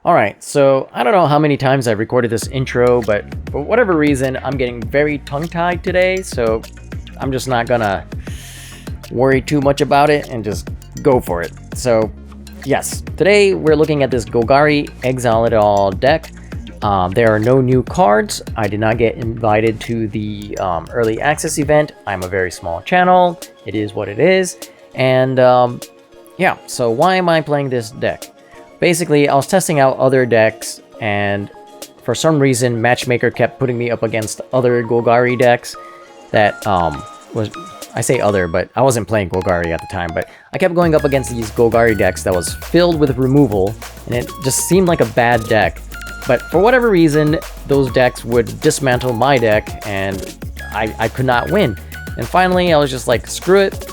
Alright, so I don't know how many times I've recorded this intro, but for whatever reason, I'm getting very tongue-tied today, so I'm just not gonna worry too much about it and just go for it. So, yes, today we're looking at this Golgari Exile et al. Deck. There are no new cards. I did not get invited to the early access event. I'm a very small channel. It is what it is. And yeah, so why am I playing this deck? Basically, I was testing out other decks, and for some reason, Matchmaker kept putting me up against other Golgari decks that I say other, but I wasn't playing Golgari at the time, but I kept going up against these Golgari decks that was filled with removal, and it just seemed like a bad deck. But for whatever reason, those decks would dismantle my deck, and I could not win. And finally, I was just like, screw it,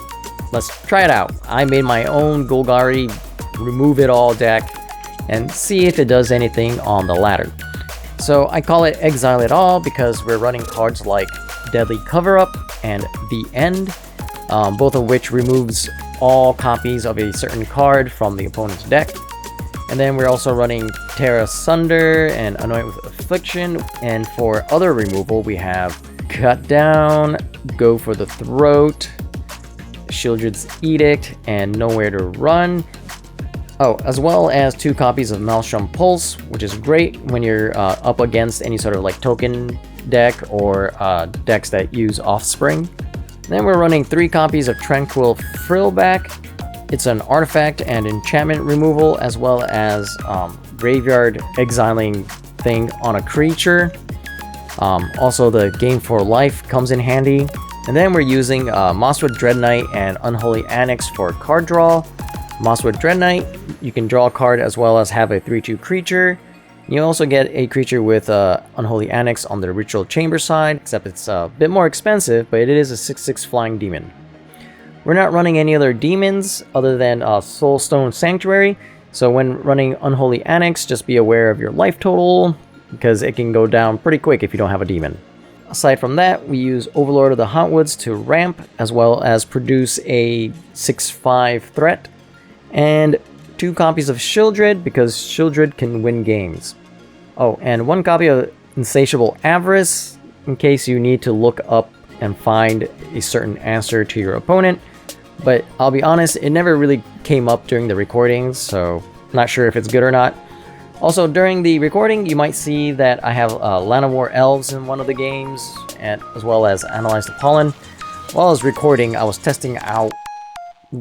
let's try it out. I made my own Golgari remove it all deck and see if it does anything on the ladder. So I call it Exile et al. Because we're running cards like Deadly Cover-Up and The End, both of which removes all copies of a certain card from the opponent's deck. And then we're also running Tear Asunder and Anoint with Affliction, and for other removal we have Cut Down, Go for the Throat, Sheoldred's Edict, and Nowhere to Run. Oh, as well as 2 copies of Maelstrom Pulse, which is great when you're up against any sort of like token deck or decks that use Offspring. Then we're running 3 copies of Tranquil Frillback. It's an artifact and enchantment removal, as well as graveyard exiling thing on a creature. Also, the Game for Life comes in handy. And then we're using Mosswood Dread Knight and Unholy Annex for card draw. Mosswood Dread Knight, you can draw a card as well as have a 3/2 creature. You also get a creature with Unholy Annex on the Ritual Chamber side, except it's a bit more expensive, but it is a 6/6 flying demon. We're not running any other demons other than Soulstone Sanctuary, so when running Unholy Annex, just be aware of your life total, because it can go down pretty quick if you don't have a demon. Aside from that, we use Overlord of the Hauntwoods to ramp, as well as produce a 6/5 threat, and 2 copies of Sheoldred, because Sheoldred can win games. Oh, and 1 copy of Insatiable Avarice, in case you need to look up and find a certain answer to your opponent. But I'll be honest, it never really came up during the recordings, so not sure if it's good or not. Also, during the recording, you might see that I have Llanowar Elves in one of the games, and as well as Analyze the Pollen. While I was recording, I was testing out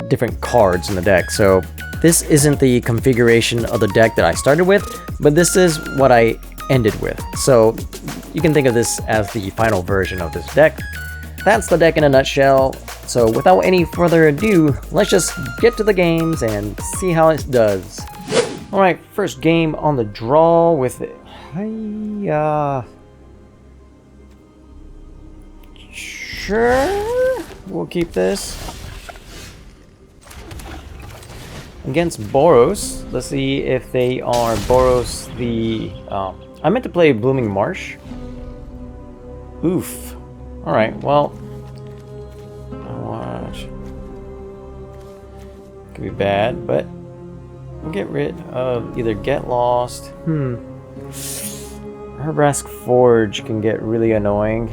different cards in the deck, so this isn't the configuration of the deck that I started with, but this is what I ended with. So you can think of this as the final version of this deck. That's the deck in a nutshell. So without any further ado, let's just get to the games and see how it does. Alright, first game on the draw with it. Sure, we'll keep this. Against Boros, let's see if they are Boros the... I meant to play Blooming Marsh. Oof. Alright, well... Watch. Could be bad, but... we'll get rid of either Get Lost... Herbrask Forge can get really annoying.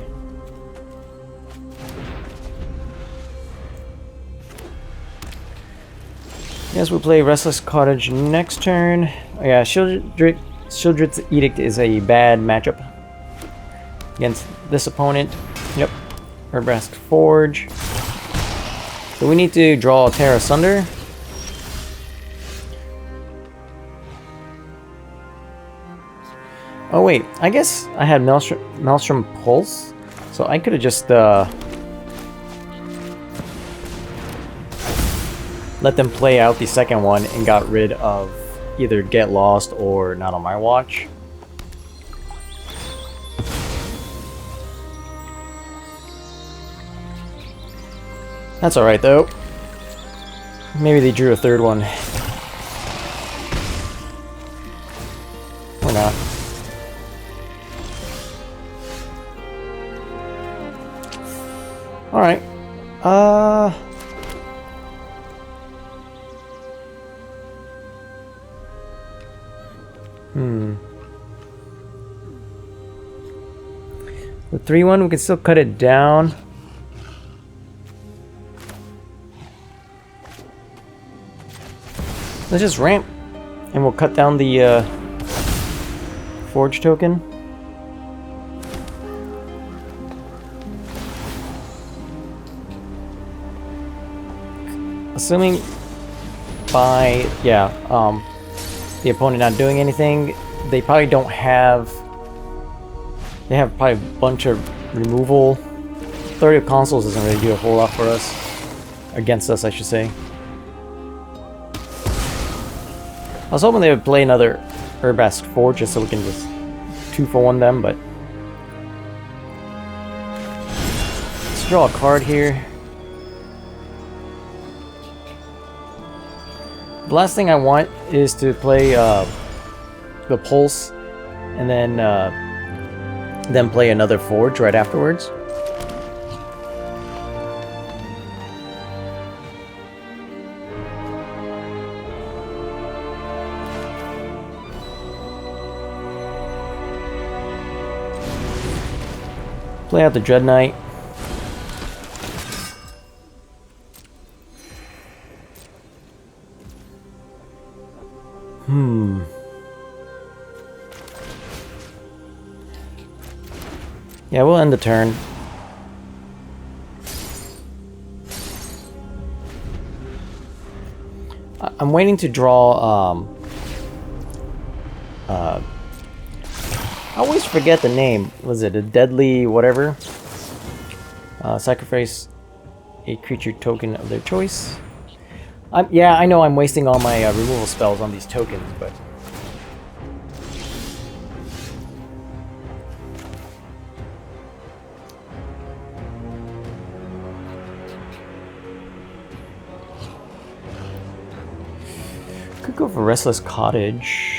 Yes, we'll play Restless Cottage next turn. Oh, yeah, Sheoldred's Edict is a bad matchup against this opponent. Yep, Herbrask Forge. So we need to draw Tear Asunder. Oh wait, I guess I had Maelstrom Pulse, so I could have just let them play out the second one and got rid of either Get Lost or Not on My Watch. That's alright though. Maybe they drew a third one. Or not. Alright. The 3-1, we can still cut it down. Let's just ramp, and we'll cut down the forge token. Assuming by, the opponent not doing anything, they probably don't have, they have probably a bunch of removal. 30 of consoles doesn't really do a whole lot for us, against us I should say. I was hoping they would play another Urbask Forge just so we can just 2-for-1 them, but let's draw a card here. The last thing I want is to play the Pulse and then play another Forge right afterwards. Play out the Dread Knight. Yeah, we'll end the turn. I'm waiting to draw, I always forget the name. Was it a deadly whatever? Sacrifice a creature token of their choice. Yeah, I know I'm wasting all my removal spells on these tokens, but... could go for Restless Cottage.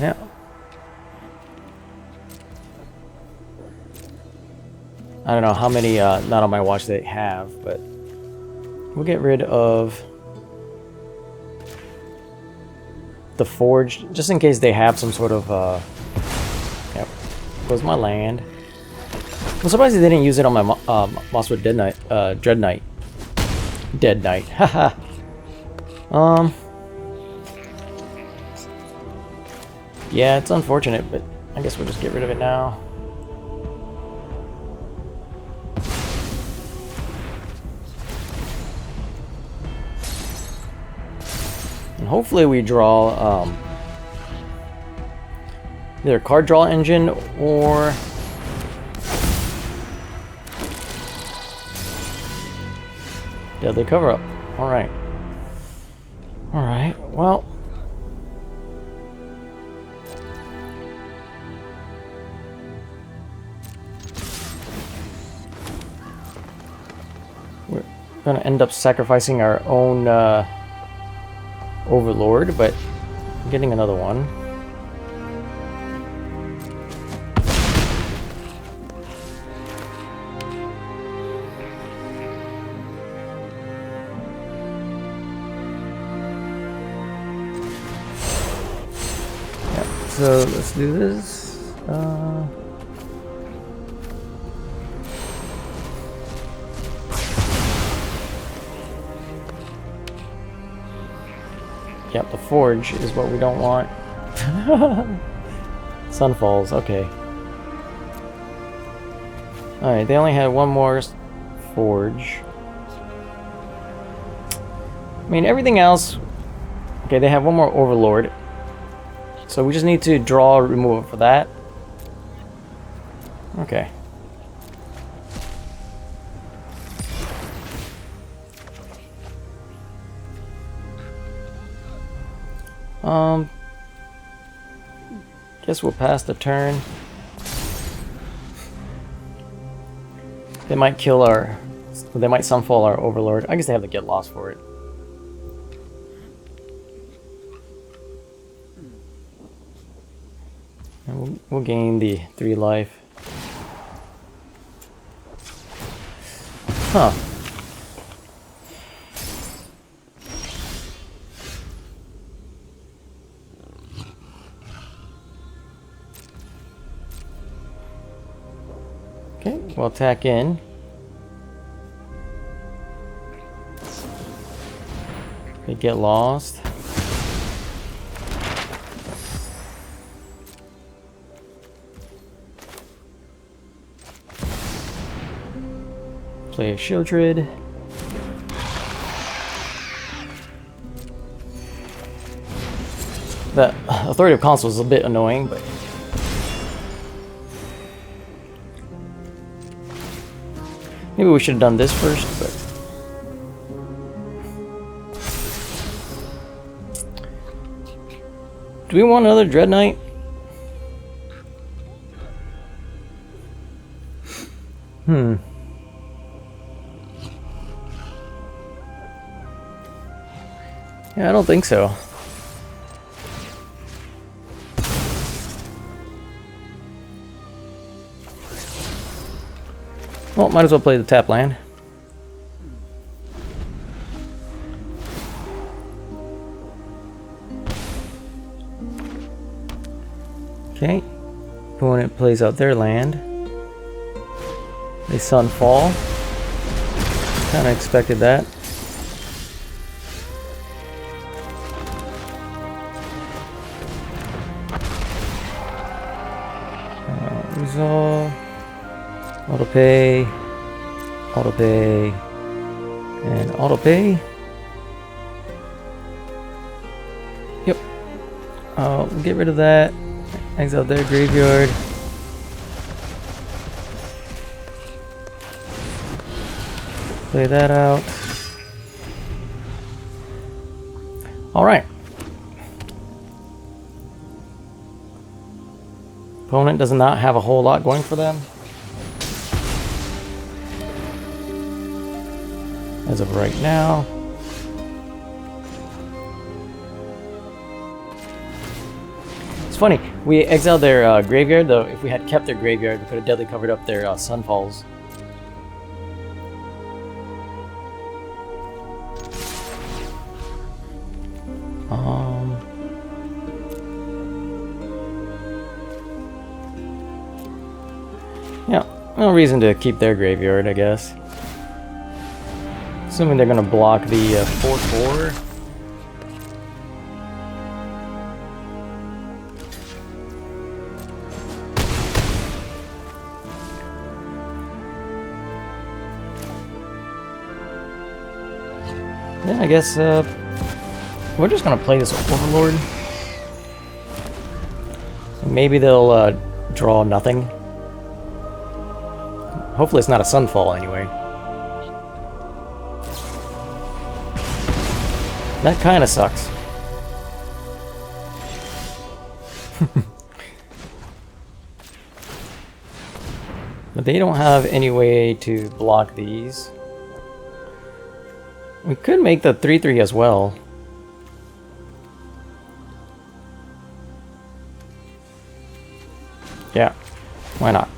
Yeah. I don't know how many not on my watch they have, but we'll get rid of the Forge just in case they have some sort of yep, goes my land. I'm surprised they didn't use it on my Mosswood Dead Knight, Dread Knight. Dead Knight. Haha. Yeah, it's unfortunate, but I guess we'll just get rid of it now. And hopefully we draw either a card draw engine or deadly cover up. Alright. Alright, well. We're gonna end up sacrificing our own Overlord, but getting another one. Yeah, so let's do this. Yep, the Forge is what we don't want. Sunfalls, okay. Alright, they only had one more Forge. I mean, everything else... Okay, they have one more Overlord. So we just need to draw a removal for that. Okay. Guess we'll pass the turn. They might kill our... They might Sunfall our Overlord. I guess they have to get lost for it. And we'll we'll gain the 3 life. Huh. Okay, we'll attack in. They get lost. Play a Shieldred. The Authority of Console is a bit annoying, but maybe we should have done this first, but do we want another Dread Knight? Yeah, I don't think so. Well, might as well play the tap land. Okay. Opponent plays out their land. They Sunfall. Kinda expected that. Resolve. Autopay. Autopay. And autopay. Yep. I'll get rid of that. Exile their graveyard. Play that out. Alright. Opponent does not have a whole lot going for them. As of right now. It's funny, we exiled their graveyard, though if we had kept their graveyard, we could have deadly covered up their Sunfalls. Yeah, no reason to keep their graveyard, I guess. Assuming they're gonna block the 4/4. Yeah, I guess we're just gonna play this Overlord. Maybe they'll draw nothing. Hopefully it's not a Sunfall anyway. That kind of sucks. But they don't have any way to block these. We could make the 3/3 as well. Yeah, why not?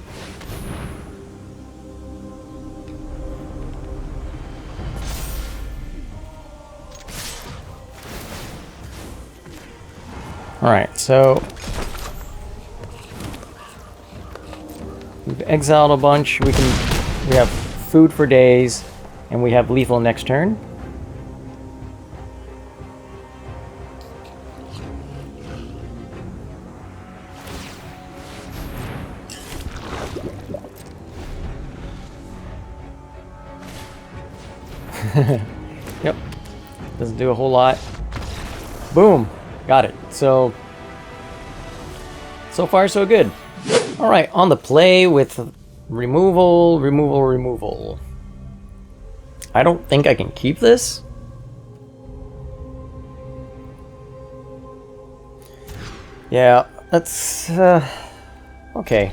Alright, so we've exiled a bunch. We have food for days, and we have lethal next turn. Yep, doesn't do a whole lot. Boom, got it. So far so good. All right, on the play with removal, removal, removal. I don't think I can keep this. Yeah, that's okay.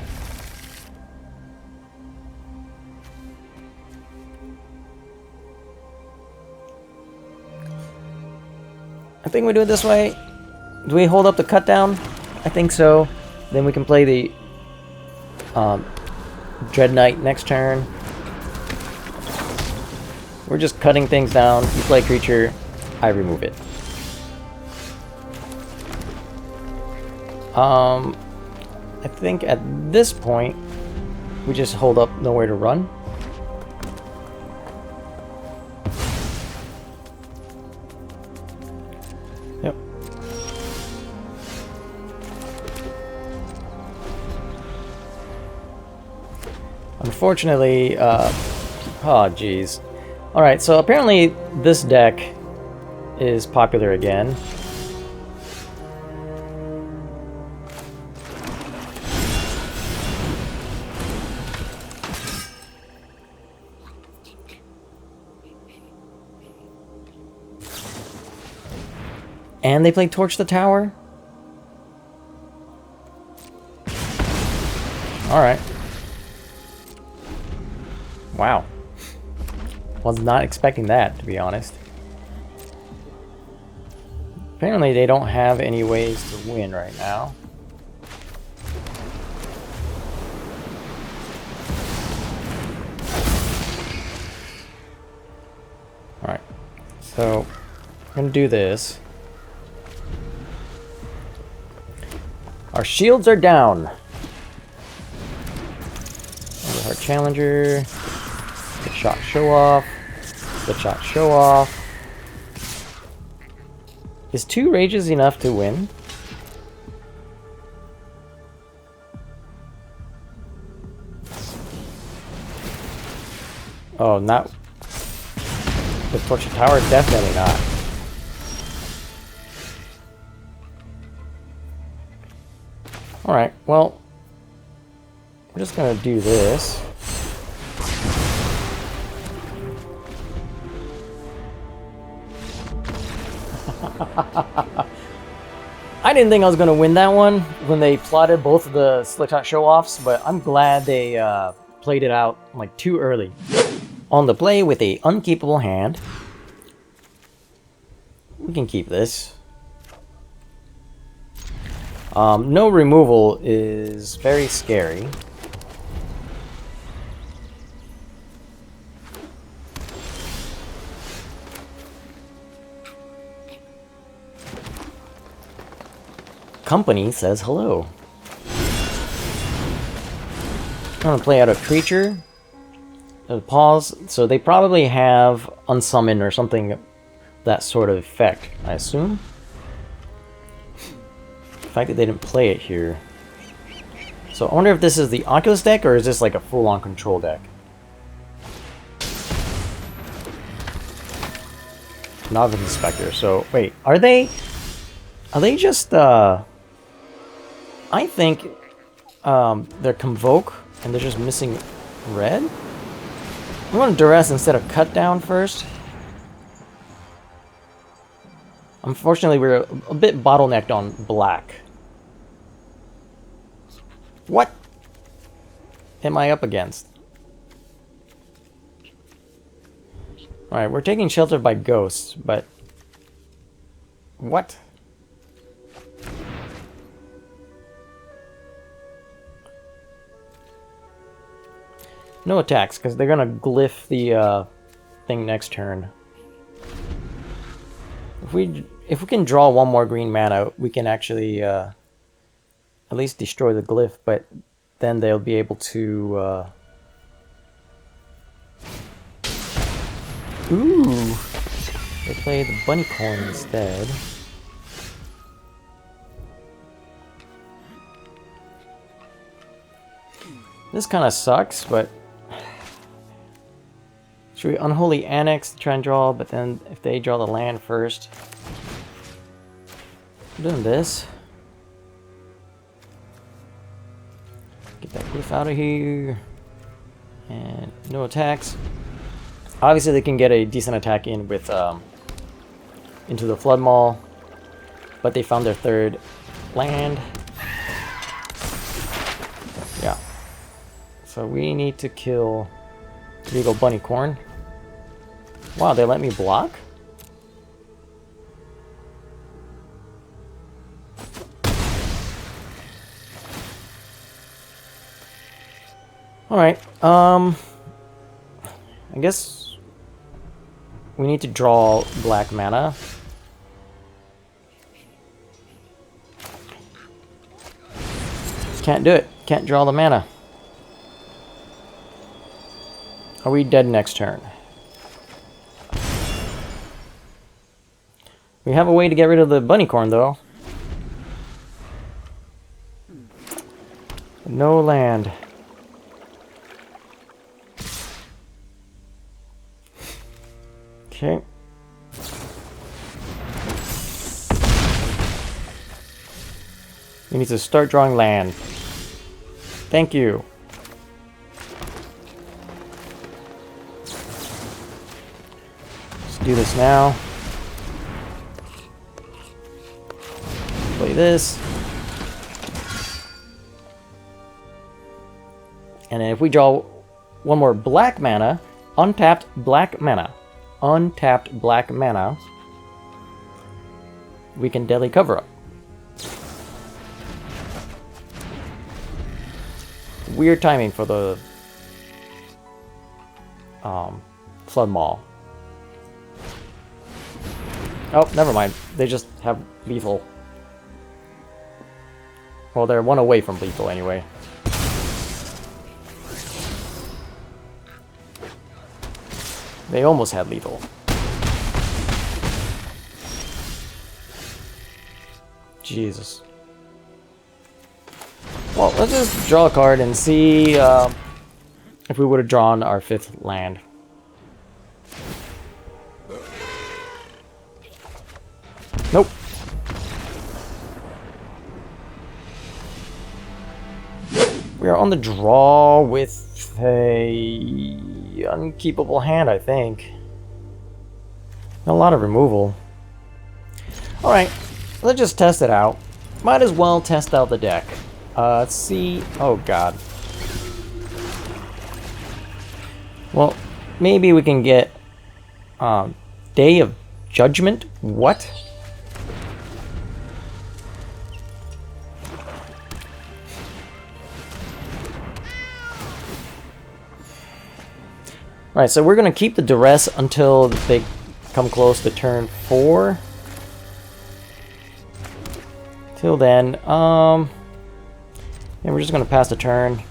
I think we do it this way. Do we hold up the cut down? I think so. Then we can play the Dread Knight next turn. We're just cutting things down. You play creature, I remove it. I think at this point, we just hold up nowhere to run. Yep. Unfortunately, oh geez. Alright, so apparently this deck is popular again. And they play Torch the Tower? Alright. Wow. Was not expecting that, to be honest. Apparently they don't have any ways to win right now. Alright. So, I'm going to do this. Our shields are down. Our challenger. Good shot, show off. Good shot, show off. Is 2 rages enough to win? Oh, not with Torch the Tower, definitely not. Alright, well, we're just gonna do this. I didn't think I was gonna win that one when they plotted both of the Slickshot show-offs, but I'm glad they played it out like too early. On the play with a unkeepable hand. We can keep this. No removal is very scary. Company says hello. I'm gonna play out a creature. Pause. So they probably have unsummon or something, that sort of effect, I assume. The fact that they didn't play it here. So I wonder if this is the Oculus deck or is this like a full-on control deck? Novice Inspector. So wait, are they just I think they're Convoke and they're just missing red? I'm going to Duress instead of Cut Down first. Unfortunately, we're a bit bottlenecked on black. What am I up against? Alright, we're taking shelter by ghosts, but... What? No attacks, because they're gonna glyph the thing next turn. If we can draw one more green mana, we can actually at least destroy the glyph, but then they'll be able to ooh, they play the bunny corn instead. This kind of sucks, but should we Unholy Annex to try and draw, but then if they draw the land first. I'm doing this. Get that glyph out of here. And no attacks. Obviously they can get a decent attack in with into the Flood Maul, but they found their third land. Yeah. So we need to kill Regal Bunnycorn. Wow, they let me block? Alright, I guess we need to draw black mana. Can't do it. Can't draw the mana. Are we dead next turn? We have a way to get rid of the bunnycorn, though. No land. Okay. We need to start drawing land. Thank you. Let's do this now. Play this. And then if we draw one more black mana, untapped black mana, we can deadly cover up. Weird timing for the Flood Maul. Oh, never mind. They just have lethal. Well, they're one away from lethal anyway. They almost had lethal. Jesus. Well, let's just draw a card and see if we would have drawn our 5th land. Nope. We are on the draw with a unkeepable hand, I think. A lot of removal. Alright, let's just test it out. Might as well test out the deck. Let's see. Oh god. Well, maybe we can get Day of Judgment? What? Right, so we're going to keep the duress until they come close to turn 4. Till then, yeah, we're just going to pass the turn.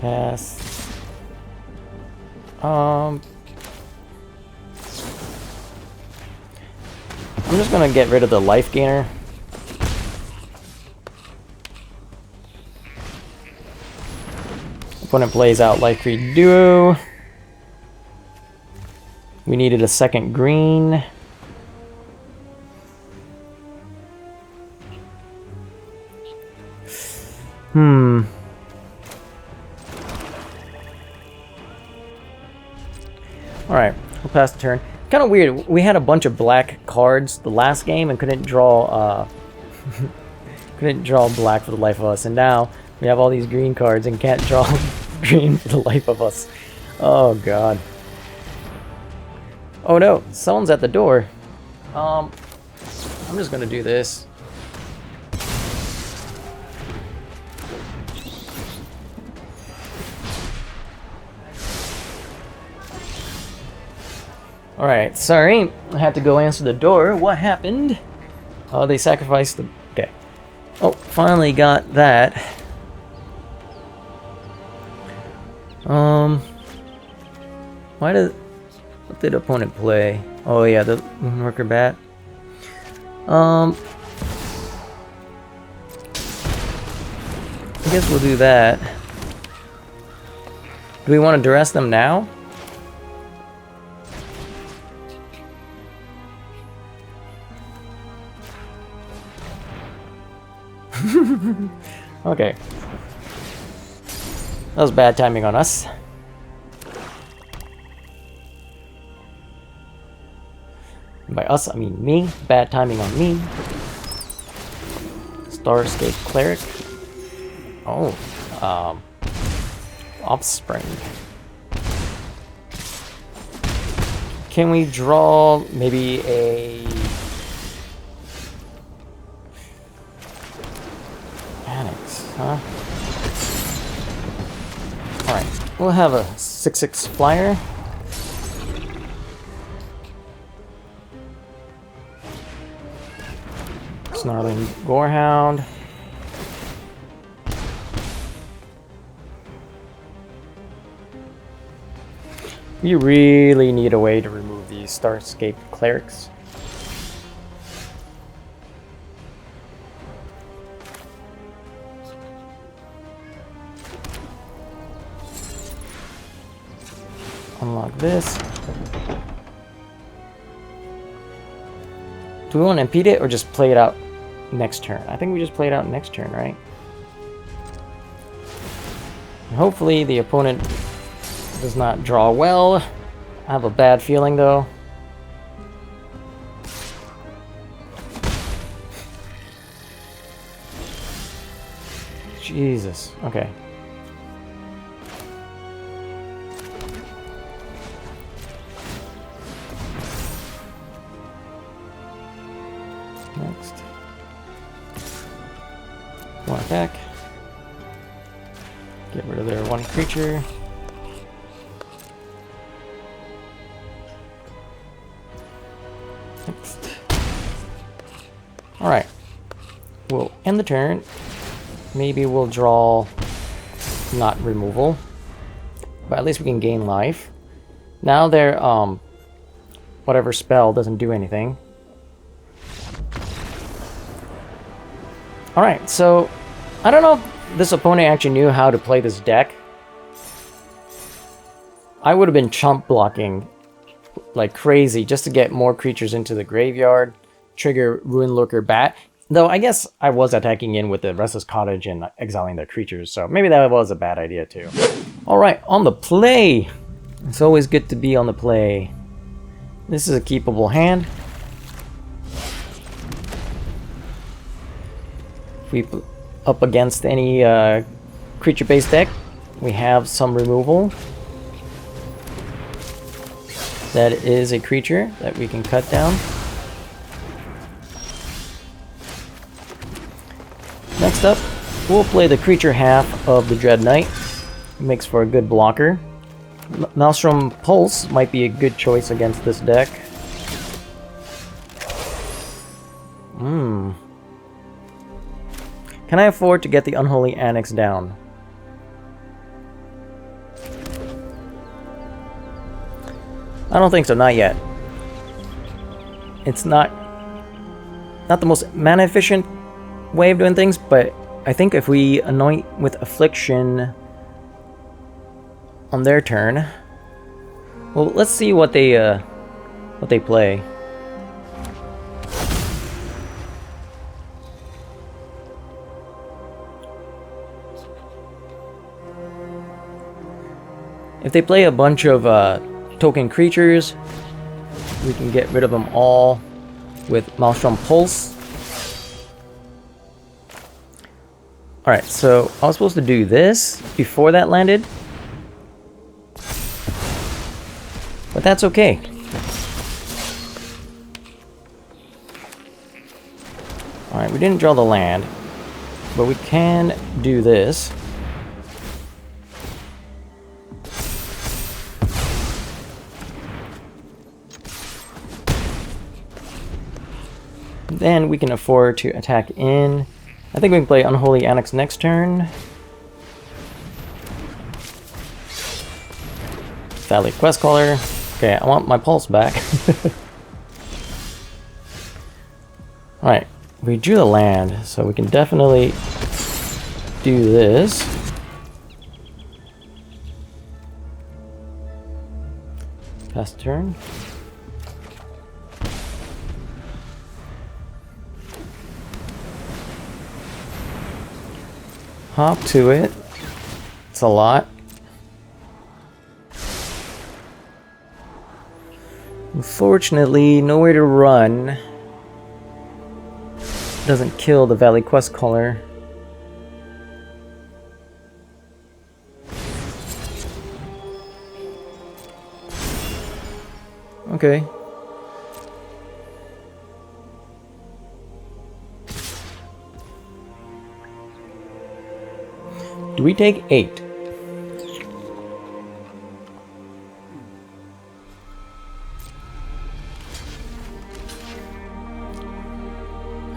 Pass. I'm just going to get rid of the life gainer. Opponent plays out Life Creed Duo. We needed a second green. Alright, we'll pass the turn. Kind of weird. We had a bunch of black cards the last game and couldn't draw couldn't draw black for the life of us, and now we have all these green cards and can't draw green for the life of us. Oh god. Oh no, someone's at the door. I'm just gonna do this. Alright, sorry. I had to go answer the door. What happened? Oh, they sacrificed the... Okay. Oh, finally got that. Why did... What did opponent play? Oh yeah, the Moonworker Bat. I guess we'll do that. Do we want to duress them now? Okay. That was bad timing on us. By us, I mean me. Bad timing on me. Starscape Cleric. Oh. Offspring. Can we draw maybe a... Huh? Alright, we'll have a 6/6 flyer. Snarling Gorehound. We really need a way to remove these Starscape Clerics. Unlock this. Do we want to impede it or just play it out next turn? I think we just play it out next turn, right? And hopefully the opponent does not draw well. I have a bad feeling though. Jesus. Okay. Next. One attack. Get rid of their one creature. Next. Alright. We'll end the turn. Maybe we'll draw not removal. But at least we can gain life. Now their whatever spell doesn't do anything. Alright, so I don't know if this opponent actually knew how to play this deck. I would have been chump blocking like crazy just to get more creatures into the graveyard, trigger Ruin Lurker Bat. Though I guess I was attacking in with the Restless Cottage and exiling their creatures, so maybe that was a bad idea too. Alright, on the play! It's always good to be on the play. This is a keepable hand. If we up against any creature-based deck, we have some removal. That is a creature that we can cut down. Next up, we'll play the creature half of the Dread Knight. Makes for a good blocker. Maelstrom Pulse might be a good choice against this deck. Can I afford to get the Unholy Annex down? I don't think so, not yet. It's not the most mana efficient way of doing things, but I think if we anoint with Affliction on their turn, well, let's see what they play. If they play a bunch of token creatures, we can get rid of them all with Maelstrom Pulse. Alright, so I was supposed to do this before that landed. But that's okay. Alright, we didn't draw the land, but we can do this. Then we can afford to attack in. I think we can play Unholy Annex next turn. Valley Questcaller. Okay, I want my pulse back. Alright, we drew the land, so we can definitely do this. Pass turn. Hop to it. It's a lot. Unfortunately, nowhere to run. Doesn't kill the Valley Questcaller. Okay. Do we take 8?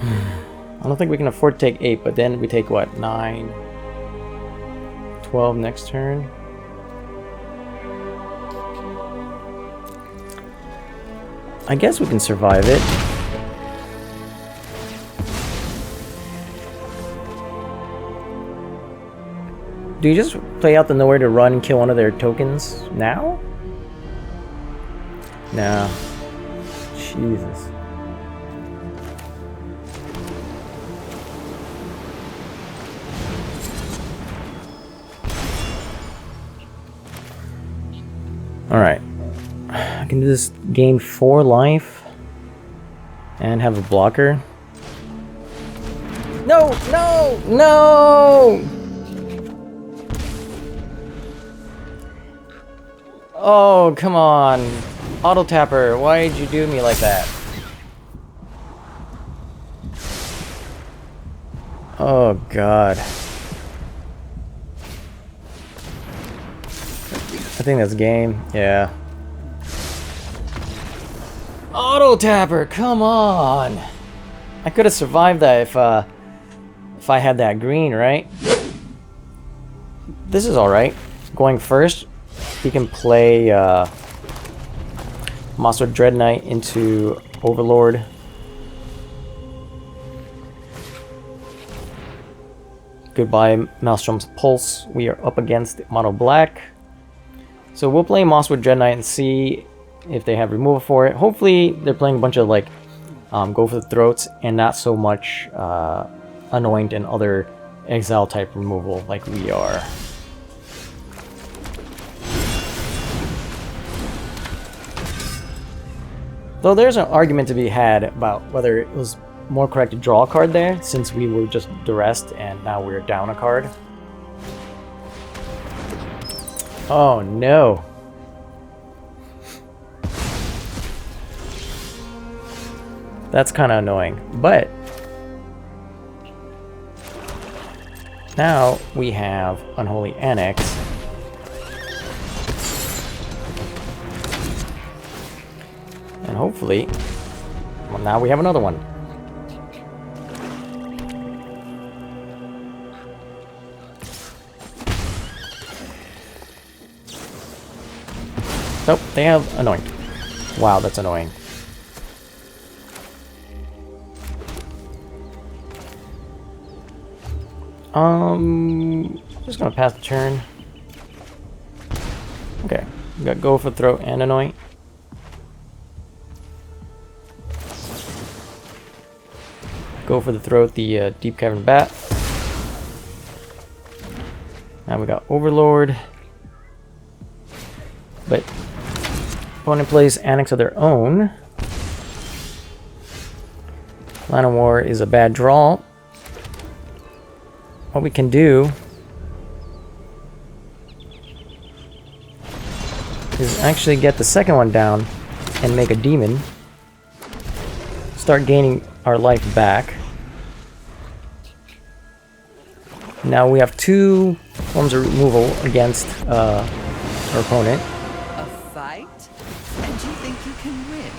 I don't think we can afford to take 8, but then we take what? 9, 12 next turn. I guess we can survive it. Do you just play out the nowhere to run and kill one of their tokens now? No. Jesus. Alright. I can do this, gain 4 life and have a blocker. No! No! No! Oh, come on. Auto Tapper, why did you do me like that? Oh, God. I think that's game. Yeah. Auto Tapper, come on! I could have survived that if I had that green, right? This is alright. Going first, he can play Monster Dread Knight into Overlord. Goodbye, Maelstrom's Pulse. We are up against Mono Black. So we'll play Monster Dread Knight and see if they have removal for it. Hopefully they're playing a bunch of like Go for the Throats and not so much Anoint and other Exile type removal like we are. Though there's an argument to be had about whether it was more correct to draw a card there, since we were just duressed and now we're down a card. Oh no. That's kind of annoying, but now we have Unholy Annex. And hopefully, well, now we have another one. Nope, they have Anoint. Wow, that's annoying. Just gonna pass the turn. Okay, we got Go for Throat and Anoint. Go for the Throat, the Deep Cavern Bat. Now we got Overlord. But opponent plays Annex of their own. Line of War is a bad draw. What we can do is actually get the second one down and make a demon. Start gaining our life back. Now we have 2 forms of removal against our opponent. A fight? And you think you can win?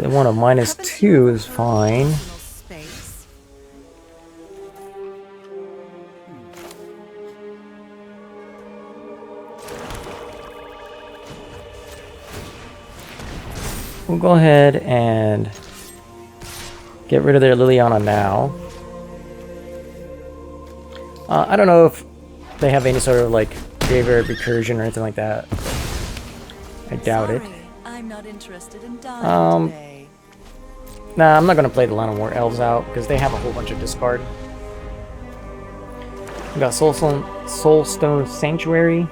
The one of -2 is fine. Space. We'll go ahead and get rid of their Liliana now. I don't know if they have any sort of like graveyard recursion or anything like that. I doubt it. I'm not interested in dying today. Nah, I'm not gonna play the Line of War Elves out because they have a whole bunch of discard. We got Soulstone Sanctuary.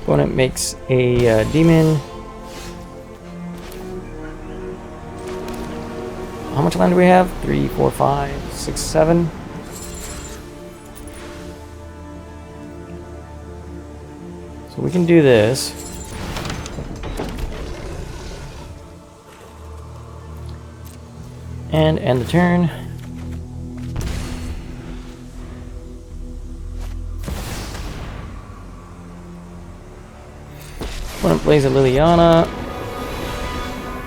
Opponent makes a demon. How much land do we have? 3, 4, 5, 6, 7. So we can do this. And end the turn. Opponent plays a Liliana.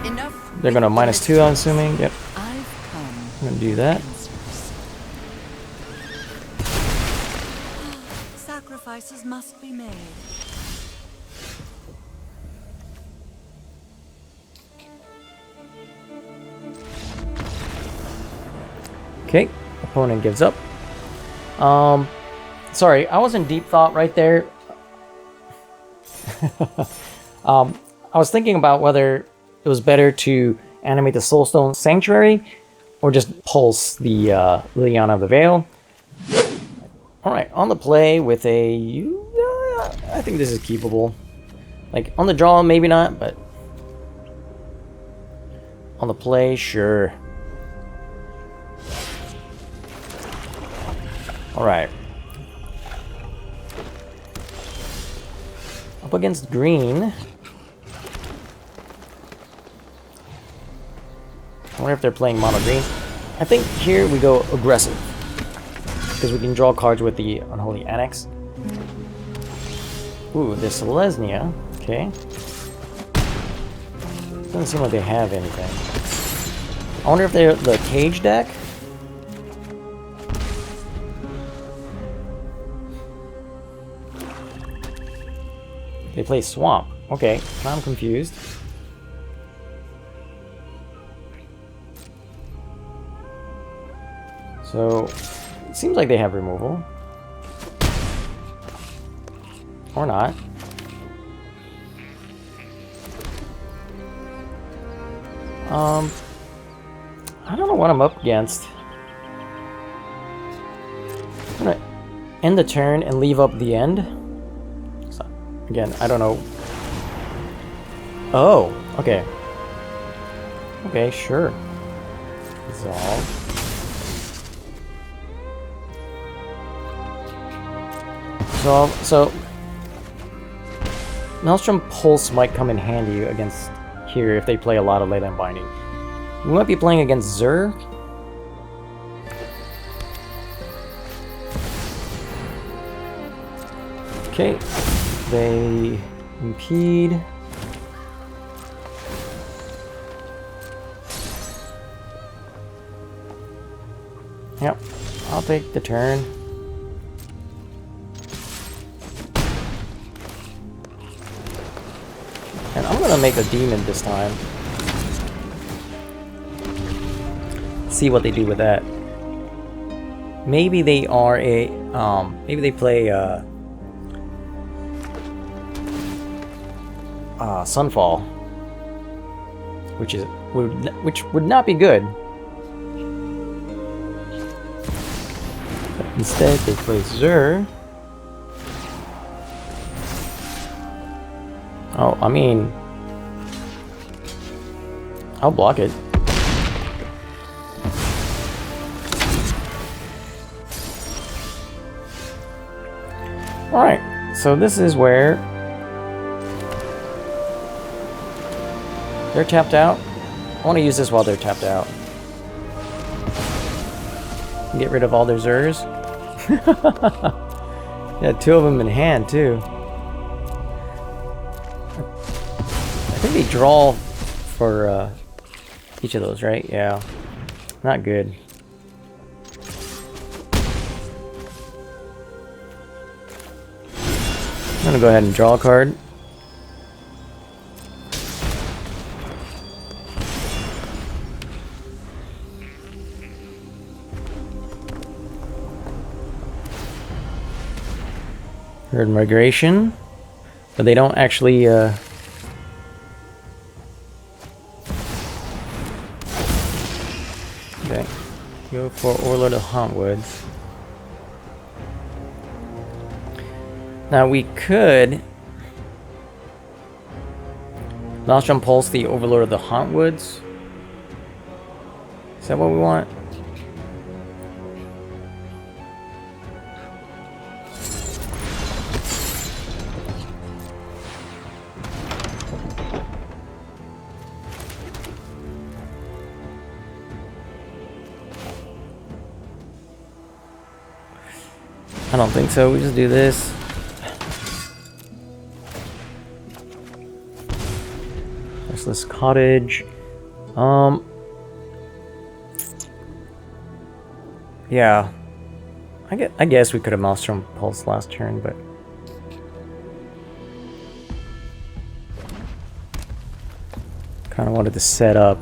Enough. They're gonna -2, I'm assuming. Yep. I've come. I'm gonna do that. Sacrifices must be made. Okay. Opponent gives up. Sorry, I was in deep thought right there. I was thinking about whether it was better to animate the Soulstone Sanctuary or just pulse the Liliana of the Veil. Alright, on the play with a... I think this is keepable. Like, on the draw, maybe not, but... on the play, sure. Alright. Up against green. I wonder if they're playing mono green. I think here we go aggressive. Because we can draw cards with the Unholy Annex. Ooh, this Selesnya. Okay. Doesn't seem like they have anything. I wonder if they're the Cage deck? They play Swamp. Okay, now I'm confused. So, it seems like they have removal. Or not. I don't know what I'm up against. I'm gonna end the turn and leave up the end. So, again, I don't know. Oh, okay. Okay, sure. Resolve. So Maelstrom Pulse might come in handy against here if they play a lot of Leyline Binding. We might be playing against Zur. Okay, they impede. Yep, I'll take the turn. And I'm gonna make a demon this time. See what they do with that. Maybe they are a maybe they play Sunfall, which would not be good. But instead they play Zur. Oh, I mean, I'll block it. Alright, so this is where they're tapped out. I want to use this while they're tapped out. Get rid of all their Zurs. Yeah, 2 of them in hand, too. I think they draw for each of those, right? Yeah. Not good. I'm gonna go ahead and draw a card. Herd Migration. But they don't actually okay. Go for Overlord of Hauntwoods. Now we could Maelstrom Pulse the Overlord of the Hauntwoods. Is that what we want? don't think so. We just do this. Restless Cottage. Yeah. I guess we could have Maelstrom Pulse last turn, but kind of wanted to set up.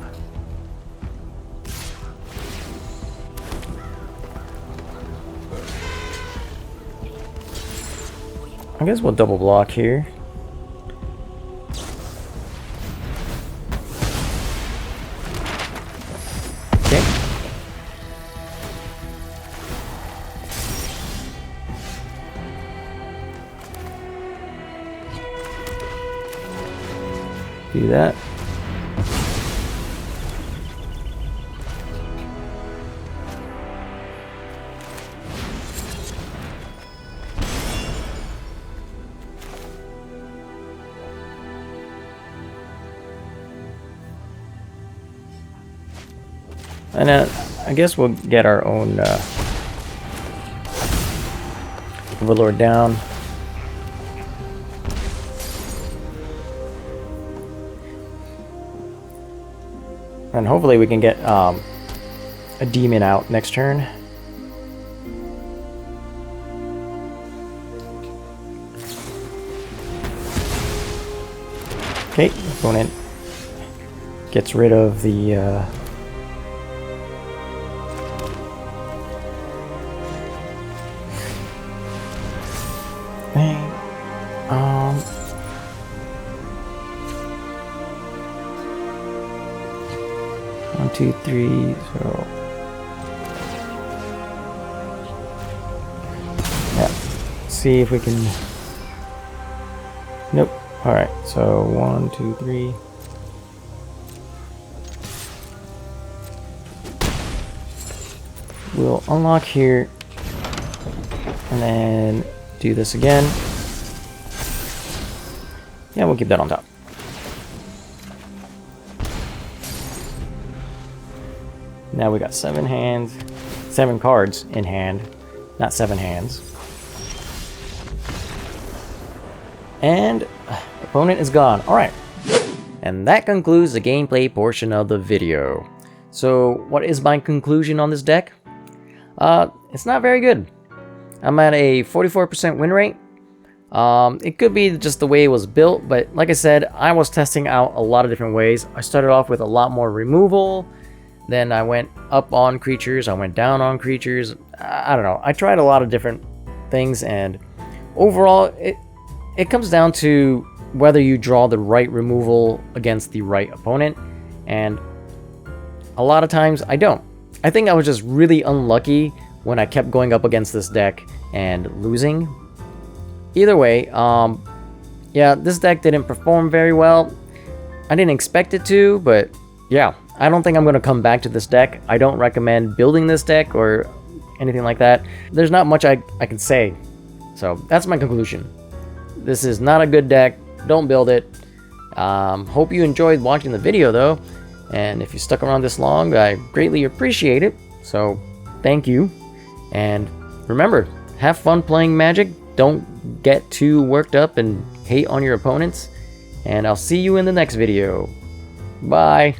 I guess we'll double block here. Okay. Do that. And I guess we'll get our own Overlord down. And hopefully we can get a demon out next turn. Okay, opponent gets rid of the thing. 1, 2, 3, so yeah. See if we can. Nope. All right. So 1, 2, 3. We'll unlock here, and then do this again. Yeah, we'll keep that on top. Now we got 7 hands, 7 cards in hand, not 7 hands. And opponent is gone. All right. And that concludes the gameplay portion of the video. So what is my conclusion on this deck? It's not very good. I'm at a 44% win rate. It could be just the way it was built, but like I said, I was testing out a lot of different ways. I started off with a lot more removal. Then I went up on creatures, I went down on creatures. I don't know. I tried a lot of different things, and overall, it comes down to whether you draw the right removal against the right opponent, and a lot of times I don't. I think I was just really unlucky when I kept going up against this deck and losing. Either way, yeah, this deck didn't perform very well. I didn't expect it to, but yeah. I don't think I'm going to come back to this deck. I don't recommend building this deck or anything like that. There's not much I can say. So that's my conclusion. This is not a good deck. Don't build it. Hope you enjoyed watching the video though. And if you stuck around this long, I greatly appreciate it. So thank you. And remember, have fun playing Magic. Don't get too worked up and hate on your opponents. And I'll see you in the next video. Bye.